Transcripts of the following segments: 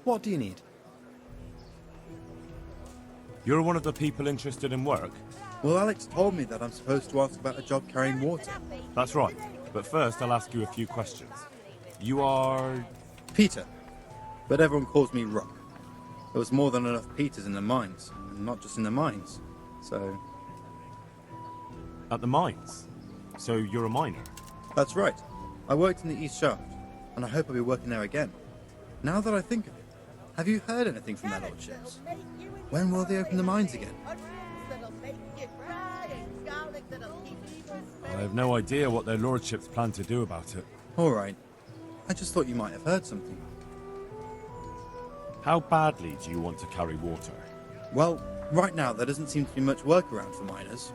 What do you need? You're one of the people interested in work? Well, Alex told me that I'm supposed to ask about a job carrying water. That's right. But first, I'll ask you a few questions. You are... Peter. But everyone calls me Rock. There was more than enough Peters in the mines, and not just in the mines. So... At the mines? So you're a miner? That's right. I worked in the East Shaft, and I hope I'll be working there again. Now that I think of it, have you heard anything from their lordships? When will they open the mines again? I have no idea what their lordships plan to do about it. All right. I just thought you might have heard something. How badly do you want to carry water? Well, right now there doesn't seem to be much work around for miners,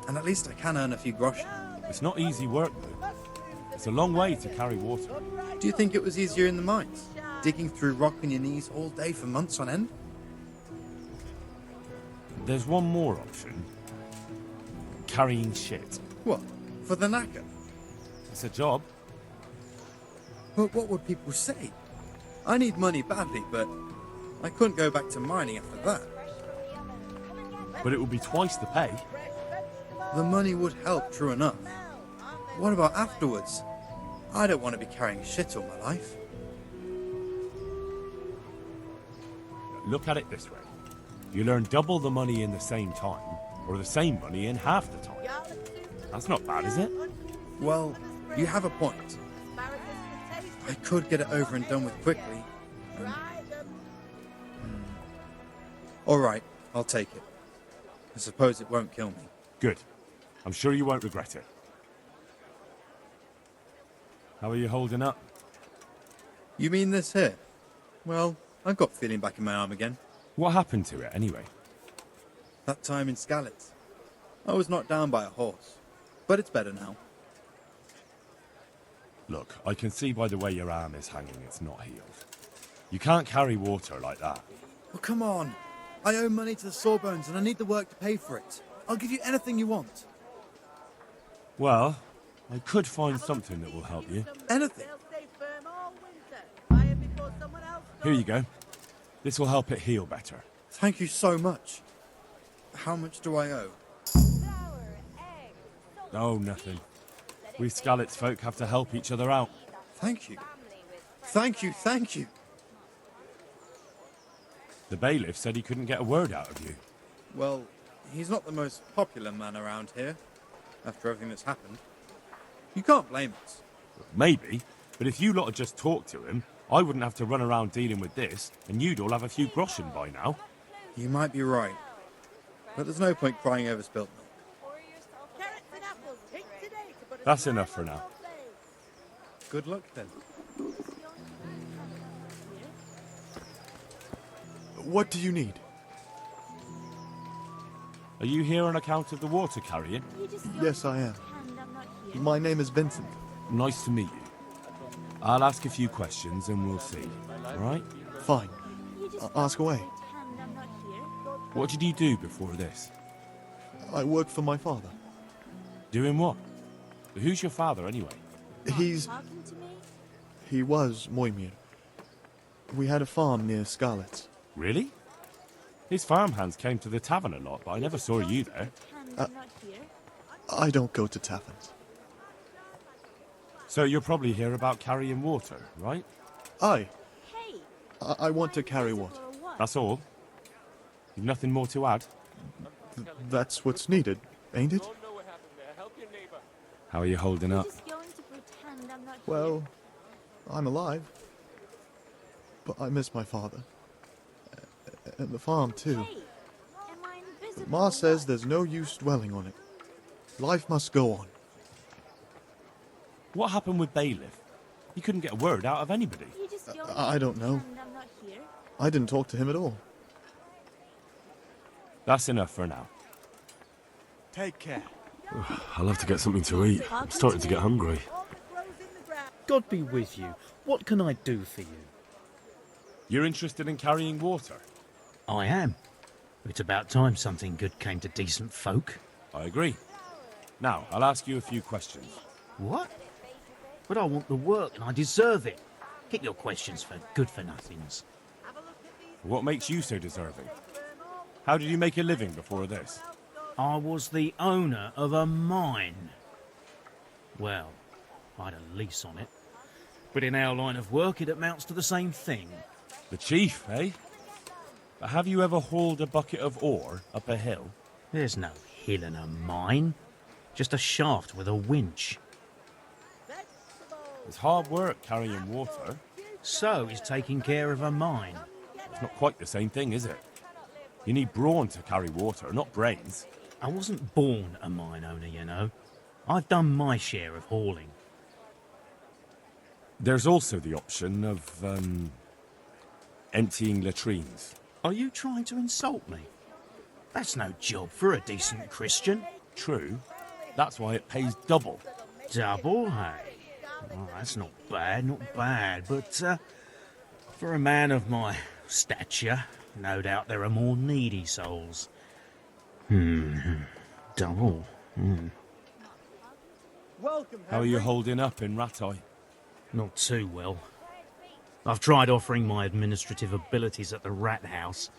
and at least I can earn a few groschen. It's not easy work, though. It's a long way to carry water. Do you think it was easier in the mines? Digging through rock on your knees all day for months on end? There's one more option. Carrying shit. What? For the knacker? It's a job. But what would people say? I need money badly, but I couldn't go back to mining after that. But it would be twice the pay. The money would help, true enough. What about afterwards? I don't want to be carrying shit all my life. Look at it this way. You'll earn double the money in the same time, or the same money in half the time. That's not bad, is it? Well, you have a point. I could get it over and done with quickly. All right, I'll take it. I suppose it won't kill me. Good. I'm sure you won't regret it. How are you holding up? You mean this here? Well, I've got feeling back in my arm again. What happened to it, anyway? That time in Skalitz. I was knocked down by a horse. But it's better now. Look, I can see by the way your arm is hanging it's not healed. You can't carry water like that. Well, come on. I owe money to the Sawbones and I need the work to pay for it. I'll give you anything you want. Well, I could find something that will help you. Anything? Here you go. This will help it heal better. Thank you so much. How much do I owe? Oh, nothing. We Skalitz folk have to help each other out. Thank you. Thank you, thank you. The bailiff said he couldn't get a word out of you. Well, he's not the most popular man around here, after everything that's happened. You can't blame us. Maybe, but if you lot had just talked to him, I wouldn't have to run around dealing with this, and you'd all have a few groschen by now. You might be right. But there's no point crying over spilt milk. That's enough for now. Good luck then. What do you need? Are you here on account of the water carrying? Yes, I am. My name is Vincent. Nice to meet you. I'll ask a few questions and we'll see. All right? Fine. Ask away. What did you do before this? I work for my father. Doing what? Who's your father, anyway? He was Moimir. We had a farm near Skalitz. Really? His farmhands came to the tavern a lot, but I never saw you there. I don't go to taverns. So you're probably here about carrying water, right? I want to carry water. That's all? You've nothing more to add? That's what's needed, ain't it? How are you holding up? Well, I'm alive. But I miss my father. And the farm, too. But Ma says there's no use dwelling on it. Life must go on. What happened with Bailiff? He couldn't get a word out of anybody. I don't know. I didn't talk to him at all. That's enough for now. Take care. I'll have to get something to eat. I'm starting to get hungry. God be with you. What can I do for you? You're interested in carrying water? I am. It's about time something good came to decent folk. I agree. Now, I'll ask you a few questions. What? But I want the work and I deserve it. Keep your questions for good-for-nothings. What makes you so deserving? How did you make a living before this? I was the owner of a mine. Well, I had a lease on it. But in our line of work, it amounts to the same thing. The chief, eh? But have you ever hauled a bucket of ore up a hill? There's no hill in a mine. Just a shaft with a winch. It's hard work carrying water. So is taking care of a mine. It's not quite the same thing, is it? You need brawn to carry water, not brains. I wasn't born a mine owner, you know. I've done my share of hauling. There's also the option of, emptying latrines. Are you trying to insult me? That's no job for a decent Christian. True. That's why it pays double. Double, hey? Oh, that's not bad, but for a man of my stature, no doubt there are more needy souls. Double. How are you holding up in Rattay? Not too well. I've tried offering my administrative abilities at the rat house,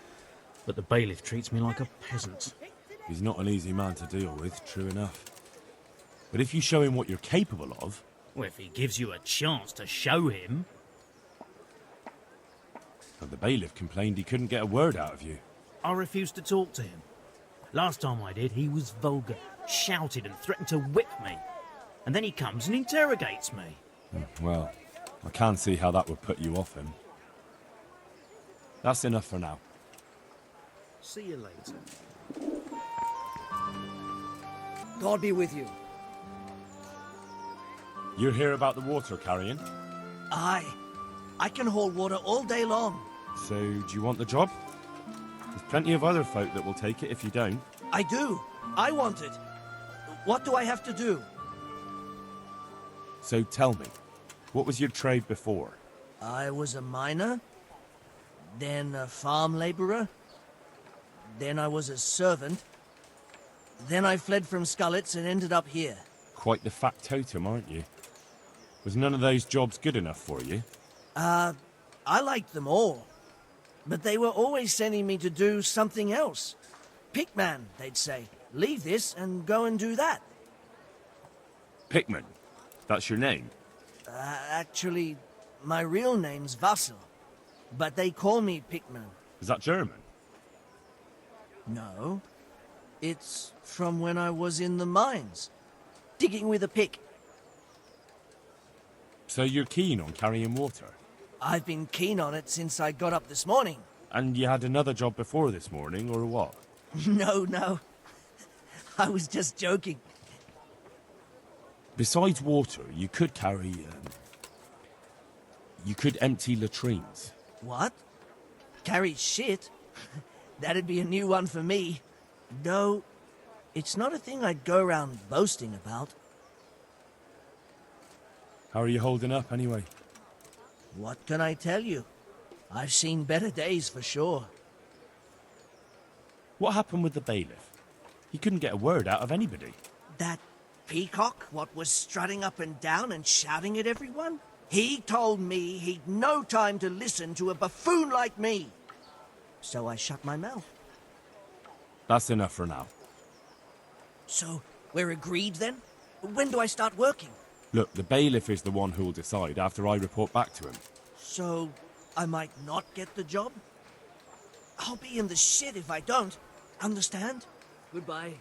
but the bailiff treats me like a peasant. He's not an easy man to deal with, true enough. But if you show him what you're capable of... Well, if he gives you a chance to show him... And the bailiff complained he couldn't get a word out of you. I refused to talk to him. Last time I did, he was vulgar, shouted and threatened to whip me. And then he comes and interrogates me. Well, I can't see how that would put you off him. That's enough for now. See you later. God be with you. You're here about the water carrying? Aye. I can haul water all day long. So, do you want the job? There's plenty of other folk that will take it if you don't. I do. I want it. What do I have to do? So tell me, what was your trade before? I was a miner, then a farm labourer, then I was a servant, then I fled from Scullets and ended up here. Quite the factotum, aren't you? Was none of those jobs good enough for you? I liked them all, but they were always sending me to do something else. Pickman, they'd say. Leave this and go and do that. Pickman? That's your name? Actually, my real name's Vassal, but they call me Pickman. Is that German? No. It's from when I was in the mines, digging with a pick. So you're keen on carrying water? I've been keen on it since I got up this morning. And you had another job before this morning, or what? No. I was just joking. Besides water, you could carry, you could empty latrines. What? Carry shit? That'd be a new one for me. No, it's not a thing I'd go around boasting about. How are you holding up, anyway? What can I tell you? I've seen better days for sure. What happened with the bailiff? He couldn't get a word out of anybody. That peacock, what was strutting up and down and shouting at everyone? He told me he'd no time to listen to a buffoon like me. So I shut my mouth. That's enough for now. So, we're agreed then? When do I start working? Look, the bailiff is the one who'll decide after I report back to him. So, I might not get the job? I'll be in the shit if I don't. Understand? Goodbye.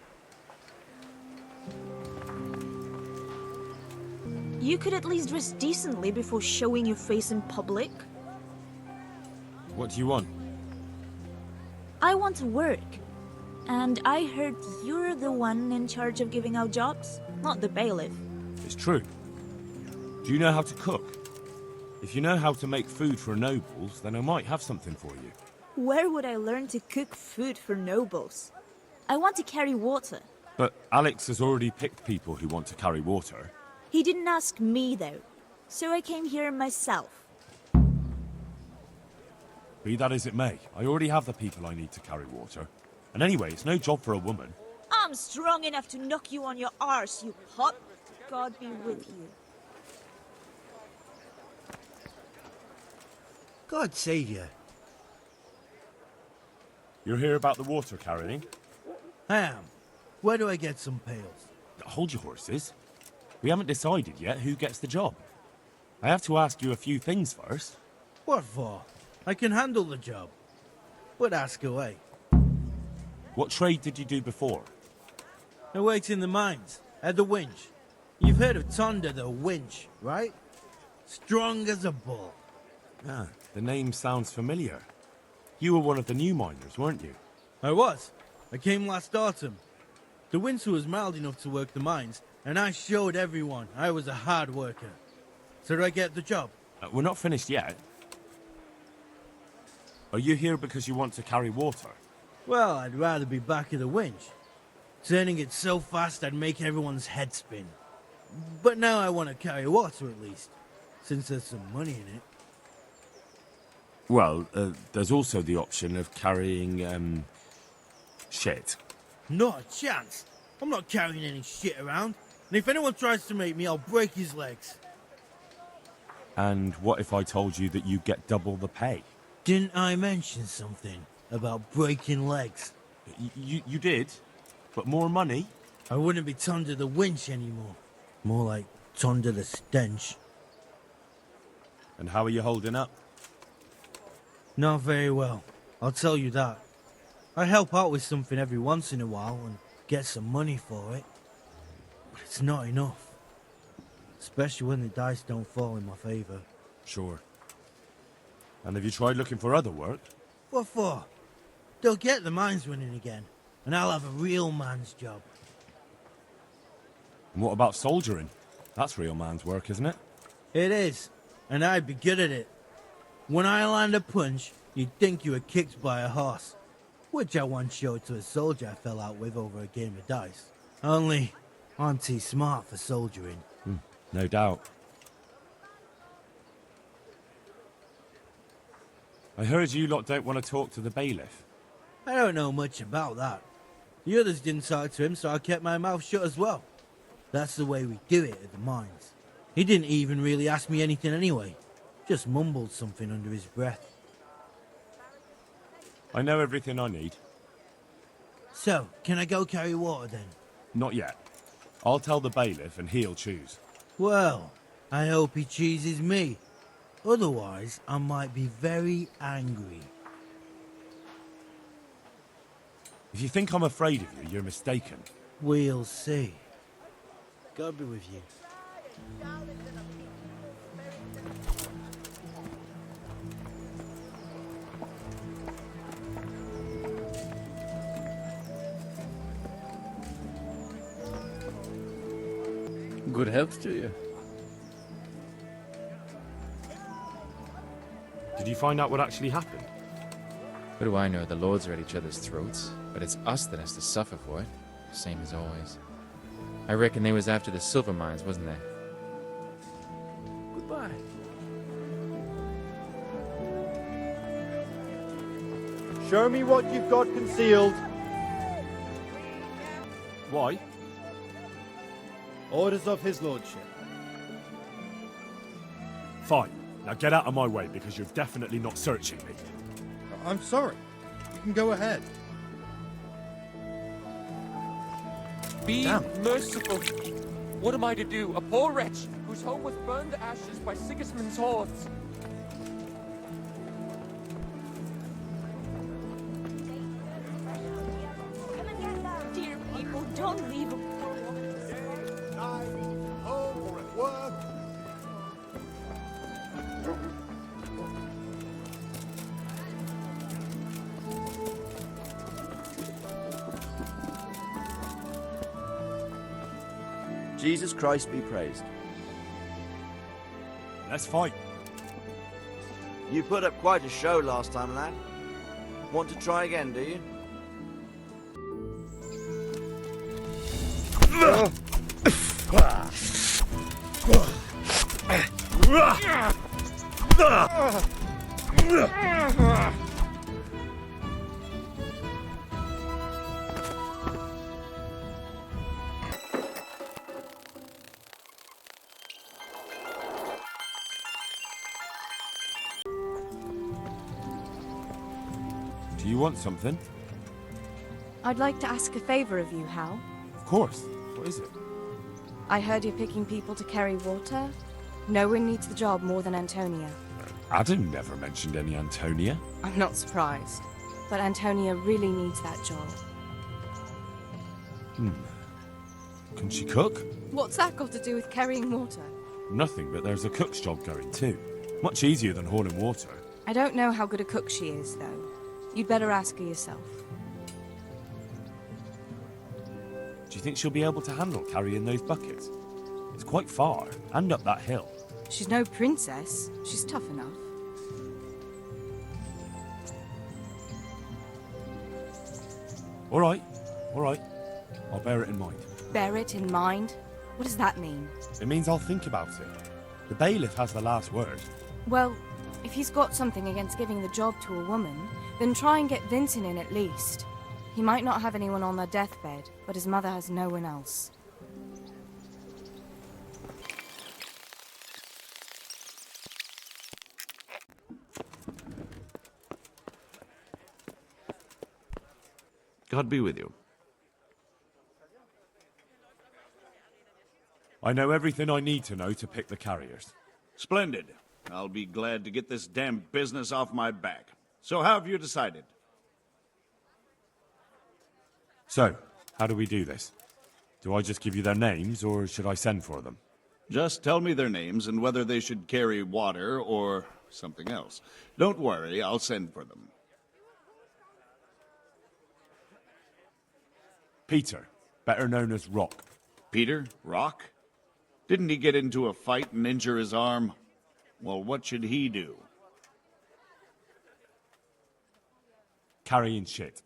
You could at least dress decently before showing your face in public. What do you want? I want to work. And I heard you're the one in charge of giving out jobs, not the bailiff. It's true. Do you know how to cook? If you know how to make food for nobles, then I might have something for you. Where would I learn to cook food for nobles? I want to carry water. But Alex has already picked people who want to carry water. He didn't ask me, though. So I came here myself. Be that as it may, I already have the people I need to carry water. And anyway, it's no job for a woman. I'm strong enough to knock you on your arse, you pup. God be with you. God save you. You're here about the water carrying? Ham, where do I get some pails? Hold your horses. We haven't decided yet who gets the job. I have to ask you a few things first. What for? I can handle the job. But ask away. What trade did you do before? I worked in the mines, at the winch. You've heard of Tonda, the winch, right? Strong as a bull. Ah, the name sounds familiar. You were one of the new miners, weren't you? I was. I came last autumn. The winter was mild enough to work the mines, and I showed everyone I was a hard worker. So did I get the job? We're not finished yet. Are you here because you want to carry water? Well, I'd rather be back at the winch. Turning it so fast I'd make everyone's head spin. But now I want to carry water at least, since there's some money in it. Well, there's also the option of carrying, shit. Not a chance. I'm not carrying any shit around. And if anyone tries to make me, I'll break his legs. And what if I told you that you get double the pay? Didn't I mention something about breaking legs? You did, but more money? I wouldn't be Tonda the winch anymore. More like Tonda the stench. And how are you holding up? Not very well, I'll tell you that. I help out with something every once in a while and get some money for it. But it's not enough. Especially when the dice don't fall in my favor. Sure. And have you tried looking for other work? What for? They'll get the mines running again, and I'll have a real man's job. And what about soldiering? That's real man's work, isn't it? It is, and I'd be good at it. When I land a punch, you'd think you were kicked by a horse. Which I once showed to a soldier I fell out with over a game of dice. Only, I'm too smart for soldiering. No doubt. I heard you lot don't want to talk to the bailiff. I don't know much about that. The others didn't talk to him, so I kept my mouth shut as well. That's the way we do it at the mines. He didn't even really ask me anything anyway. Just mumbled something under his breath. I know everything I need. So, can I go carry water then? Not yet. I'll tell the bailiff and he'll choose. Well, I hope he chooses me. Otherwise, I might be very angry. If you think I'm afraid of you, you're mistaken. We'll see. God be with you. Good health to you. Did you find out what actually happened? What do I know? The lords are at each other's throats, but it's us that has to suffer for it. Same as always. I reckon they was after the silver mines, wasn't they? Goodbye. Show me what you've got concealed. Why? Orders of his lordship. Fine. Now get out of my way because you're definitely not searching me. I'm sorry. You can go ahead. Be Damn. merciful. What am I to do? A poor wretch whose home was burned to ashes by Sigismund's hordes. Dear people, don't leave a poor woman. Home or at work. Jesus Christ be praised. Let's fight. You put up quite a show last time, lad. Want to try again, do you? Do you want something? I'd like to ask a favor of you, Hal. Of course. What is it? I heard you're picking people to carry water. No one needs the job more than Antonia. Adam never mentioned any Antonia. I'm not surprised. But Antonia really needs that job. Can she cook? What's that got to do with carrying water? Nothing, but there's a cook's job going too. Much easier than hauling water. I don't know how good a cook she is, though. You'd better ask her yourself. Do you think she'll be able to handle carrying those buckets? It's quite far, and up that hill. She's no princess. She's tough enough. All right. I'll bear it in mind. Bear it in mind? What does that mean? It means I'll think about it. The bailiff has the last word. Well, if he's got something against giving the job to a woman, then try and get Vincent in at least. He might not have anyone on their deathbed, but his mother has no one else. God be with you. I know everything I need to know to pick the carriers. Splendid. I'll be glad to get this damn business off my back. So how have you decided? So, how do we do this? Do I just give you their names, or should I send for them? Just tell me their names and whether they should carry water or something else. Don't worry, I'll send for them. Peter, better known as Rock. Peter? Rock? Didn't he get into a fight and injure his arm? Well, what should he do? Carrying shit.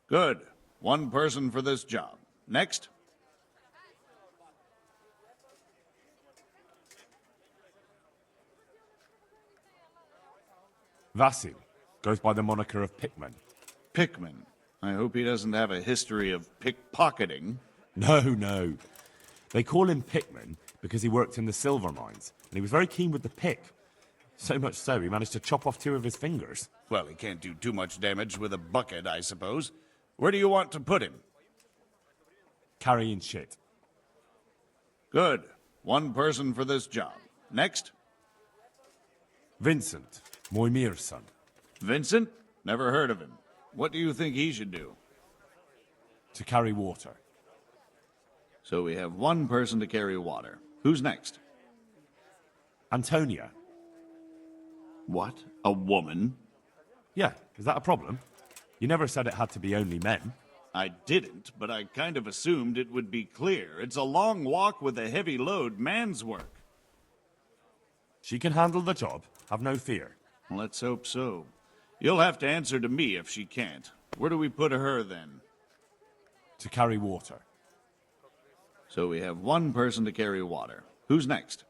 Good. One person for this job. Next. Vasil goes by the moniker of Pickman. Pickman. I hope he doesn't have a history of pickpocketing. No. They call him Pickman because he worked in the silver mines, and he was very keen with the pick. So much so, he managed to chop off 2 of his fingers. Well, he can't do too much damage with a bucket, I suppose. Where do you want to put him? Carrying shit. Good. One person for this job. Next. Vincent, Moimir's son. Vincent? Never heard of him. What do you think he should do? To carry water. So we have one person to carry water. Who's next? Antonia. What? A woman? Yeah, is that a problem? You never said it had to be only men. I didn't, but I kind of assumed it would be clear. It's a long walk with a heavy load, man's work. She can handle the job, have no fear. Let's hope so. You'll have to answer to me if she can't. Where do we put her, then? To carry water. So we have one person to carry water. Who's next?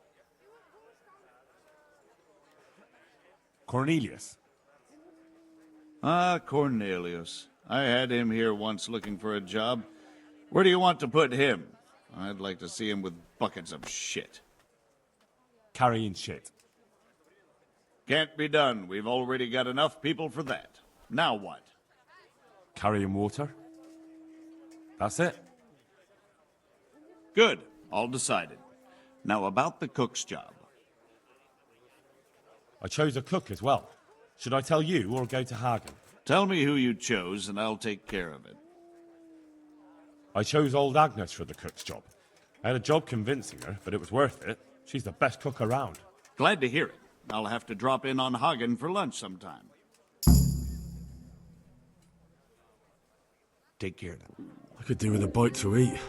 Kornelius. Ah, Kornelius. I had him here once looking for a job. Where do you want to put him? I'd like to see him with buckets of shit. Carrying shit. Can't be done. We've already got enough people for that. Now what? Carrying water. That's it. Good. All decided. Now about the cook's job. I chose a cook as well. Should I tell you or go to Hagen? Tell me who you chose and I'll take care of it. I chose old Agnes for the cook's job. I had a job convincing her, but it was worth it. She's the best cook around. Glad to hear it. I'll have to drop in on Hagen for lunch sometime. Take care now. I could do with a bite to eat.